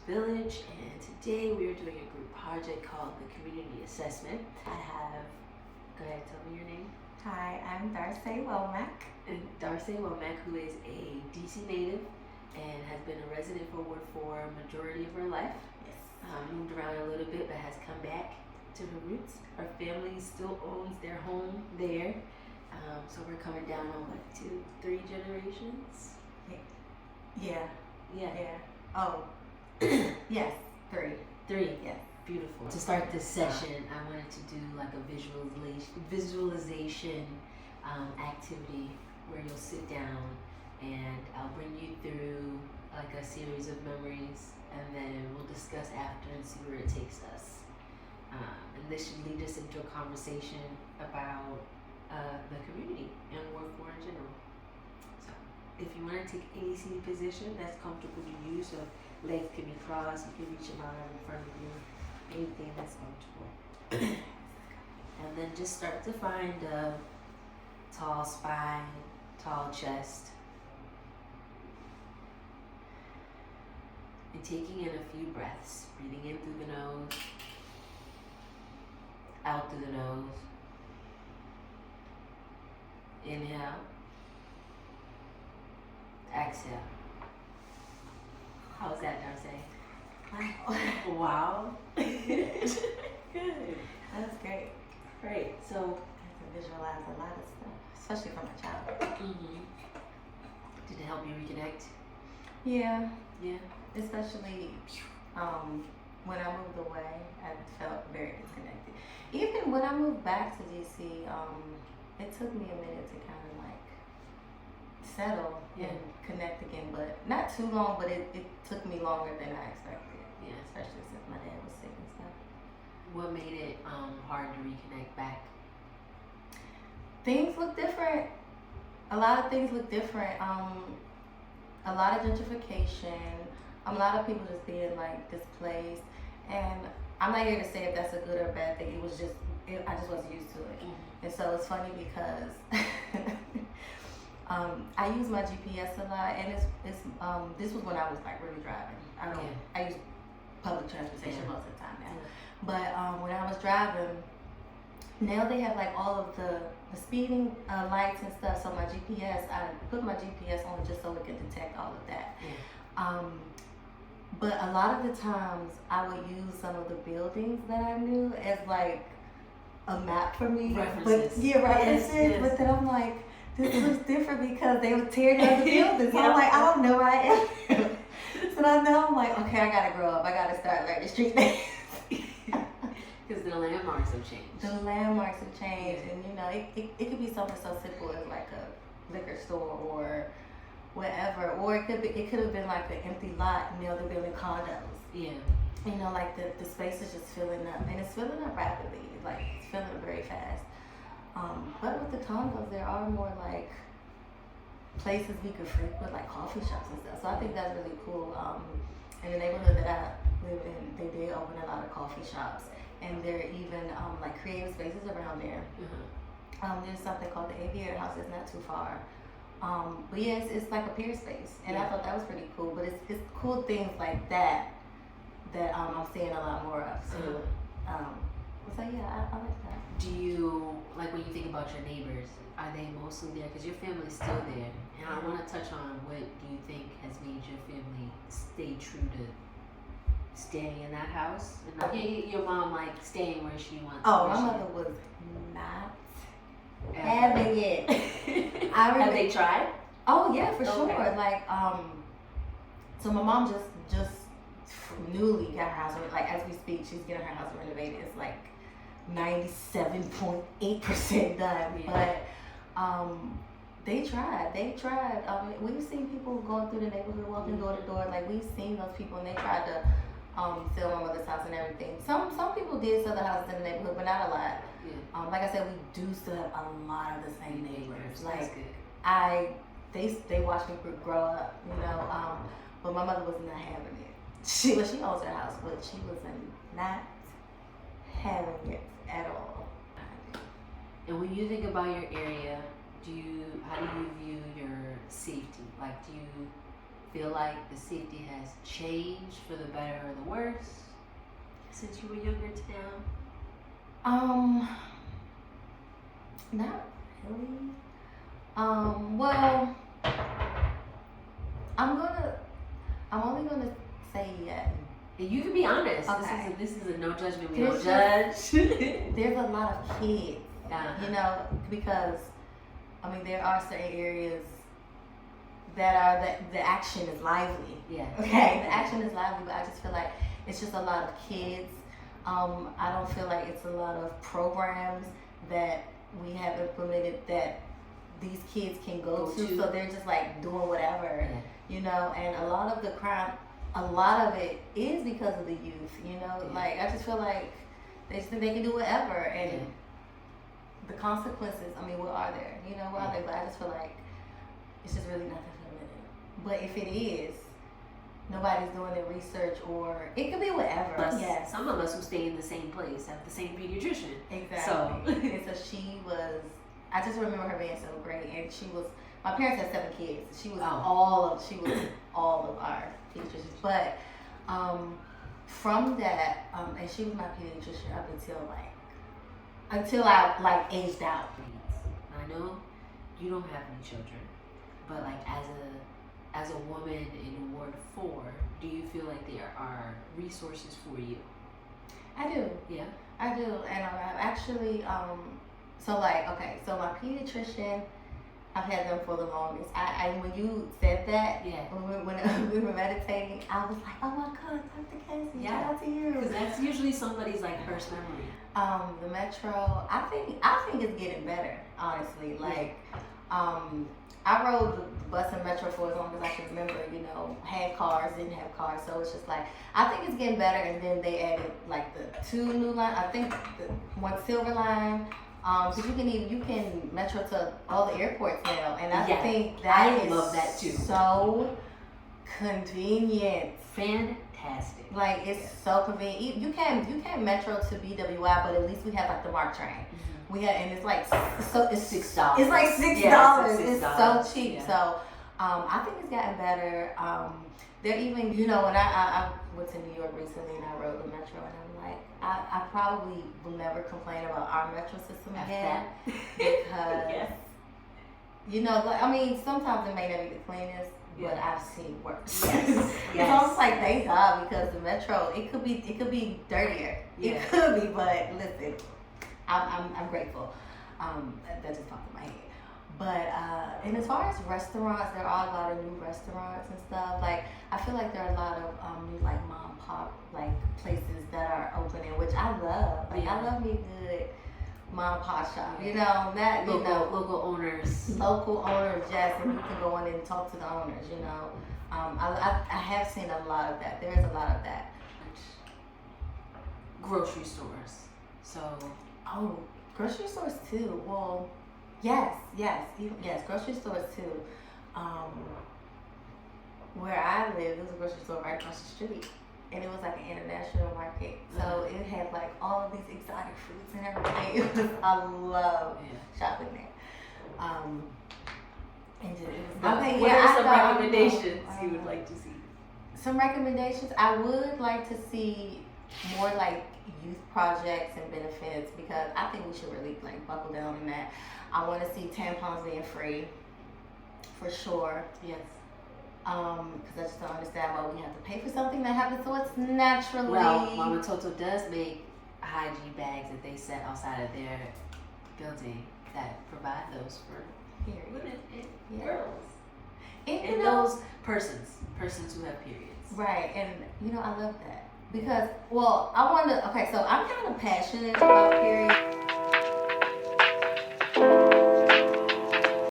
Village, and today we are doing a group project called the Community Assessment. I have, go ahead, tell me your name. Hi, I'm Darcy Womack. And Darcy Womack, who is a DC native and has been a resident for Ward 4 a majority of her life. Yes. Moved around a little bit but has come back to her roots. Her family still owns their home there. So we're coming down on what, 2-3 generations? Yeah. Yeah. Oh, yes, 3. 3. Yes. Beautiful. To start this session, I wanted to do like a visualization activity where you'll sit down and I'll bring you through like a series of memories, and then we'll discuss after and see where it takes us. And this should lead us into a conversation about the community and Ward 4 in general. So if you want to take any seated position that's comfortable to you, so legs can be crossed, you can reach your arm in front of you, anything that's comfortable. And then just start to find a tall spine, tall chest. And taking in a few breaths, breathing in through the nose, out through the nose. Inhale. Exhale. How's that, Darcy? Wow. Good. That's great. Great. So, I have to visualize a lot of stuff, especially from a child. Did it help you reconnect? Yeah, Yeah. especially when I moved away, I felt very disconnected. Even when I moved back to DC, it took me a minute to kind of like settle and connect again, but not too long, but it took me longer than I expected. Yeah. Especially since my dad was sick and stuff. What made it hard to reconnect back? Things look different. A lot of things look different. A lot of gentrification. A lot of people just being like displaced. And I'm not here to say if that's a good or bad thing. It was just, I just wasn't used to it. And so it's funny because I use my GPS a lot, and it's this was when I was like really driving. I use public transportation most of the time now. But when I was driving, now they have like all of the speeding lights and stuff. So my GPS, I put my GPS on just so it can detect all of that. But a lot of the times I would use some of the buildings that I knew as like a map for me. References. References. Yes. But then I'm like, this looks different because they would tear down the buildings. So I'm like, I don't know where I am. So now I'm like, okay, I gotta grow up. I gotta start learning street names. Because the landmarks have changed. The landmarks have changed, and you know, it could be something so simple as like a liquor store or whatever, or it could have been like an empty lot, and they're building condos. Yeah. You know, like the space is just filling up, and it's filling up rapidly. Like it's filling up very fast. But with the condos, there are more like places we could frequent, like coffee shops and stuff. So I think that's really cool. In the neighborhood that I live in, they did open a lot of coffee shops, and there are even like creative spaces around there. There's something called the Aviator House. It's not too far. But yeah, it's like a peer space, and I thought that was pretty cool. But it's cool things like that I'm seeing a lot more of. So, so yeah, I like that. Do you, like when you think about your neighbors, are they mostly there? Because your family's still there. And I want to touch on what do you think has made your family stay true to staying in that house? And not, your mom like staying where she wants. Oh, my mother was not having it. Have they tried? Oh yeah, for sure. Okay. Like so my mom just newly got her house, like as we speak, she's getting her house renovated. It's like 97.8% done. Yeah. But they tried. We've seen people going through the neighborhood, walking door to door. Like we've seen those people, and they tried to sell my mother's house and everything. Some people did sell the houses in the neighborhood, but not a lot. Yeah. Like I said, we do still have a lot of the same neighbors. That's Like good. they watched me grow up, you know. But my mother was not having it. She owns her house, but she was not having it at all. And when you think about your area, how do you view your safety? Like, do you feel like the safety has changed for the better or the worse since you were younger to now? Not really. Well, I'm only gonna say yes. And you can be honest. Okay. This is a no judgment. We There's don't judge. There's a lot of kids, Uh-huh. you know, because I mean there are certain areas that are the action is lively. Yeah. Okay, the action is lively, but I just feel like it's just a lot of kids. I don't feel like it's a lot of programs that we have implemented that these kids can go to. So they're just like doing whatever, you know, and a lot of the crime, a lot of it is because of the youth, you know, like I just feel like they just think they can do whatever, and the consequences, I mean, what are there? You know, what are they? But I just feel like it's just really nothing for them. But if it is, nobody's doing their research, or it could be whatever. Yeah. Some of us who stay in the same place have the same pediatrician. Exactly. So. And so she was, I just remember her being so great, and she was, my parents had 7 kids. She was all of our pediatricians. But from that, and she was my pediatrician up until I like aged out. I know you don't have any children, but like as a woman in Ward 4, do you feel like there are resources for you? I do. Yeah. I do, and I've actually so like, okay, so my pediatrician, I've had them for the longest. I when you said that, when we were meditating, I was like, oh my God, Dr. Casey, shout out to you. Because that's usually somebody's like first memory. The Metro, I think it's getting better, honestly. Like, I rode the bus and Metro for as long as I can remember. You know, had cars, didn't have cars, so it's just like I think it's getting better. And then they added like the 2 new lines. I think the one Silver Line. So you can Metro to all the airports now, and I think I love that too. So convenient, fantastic. Like it's so convenient. You can Metro to BWI, but at least we have like the MARC train. Mm-hmm. We have, and it's like it's $6. It's like $6. It's so cheap. Yeah. So I think it's gotten better. They're even, you know, when I went to New York recently and I rode the Metro, and I'm like, I probably will never complain about our Metro system again because, you know, like, I mean, sometimes it may not be the cleanest, but I've seen worse. Yes. It's almost like thank God, because the Metro, it could be dirtier. Yeah. It could be, but listen, I'm grateful. That just popped in my head. But and as far as restaurants, there are a lot of new restaurants and stuff. Like I feel like there are a lot of new like mom and pop like places that are opening, which I love. Like I love me a good mom and pop shop. You know that local owners. Local owners, yes, and you can go in and talk to the owners. You know, I have seen a lot of that. There is a lot of that. Grocery stores. So. Oh, grocery stores too. Well. Yes, grocery stores too. Where I live, there was a grocery store right across the street, and it was like an international market. So it had like all of these exotic fruits and everything. I love shopping there. And it was what are some recommendations you would like to see? Some recommendations I would like to see more like youth projects and benefits, because I think we should really like buckle down on that. I want to see tampons being free, for sure. Yes. Because I just don't understand why we have to pay for something that happens to us naturally. Well, Mama Toto does make hygiene bags that they set outside of their building that provide those for women and girls. And those persons who have periods. Right, and you know, I love that. Because, well, I want to, okay, so I'm kind of passionate about periods.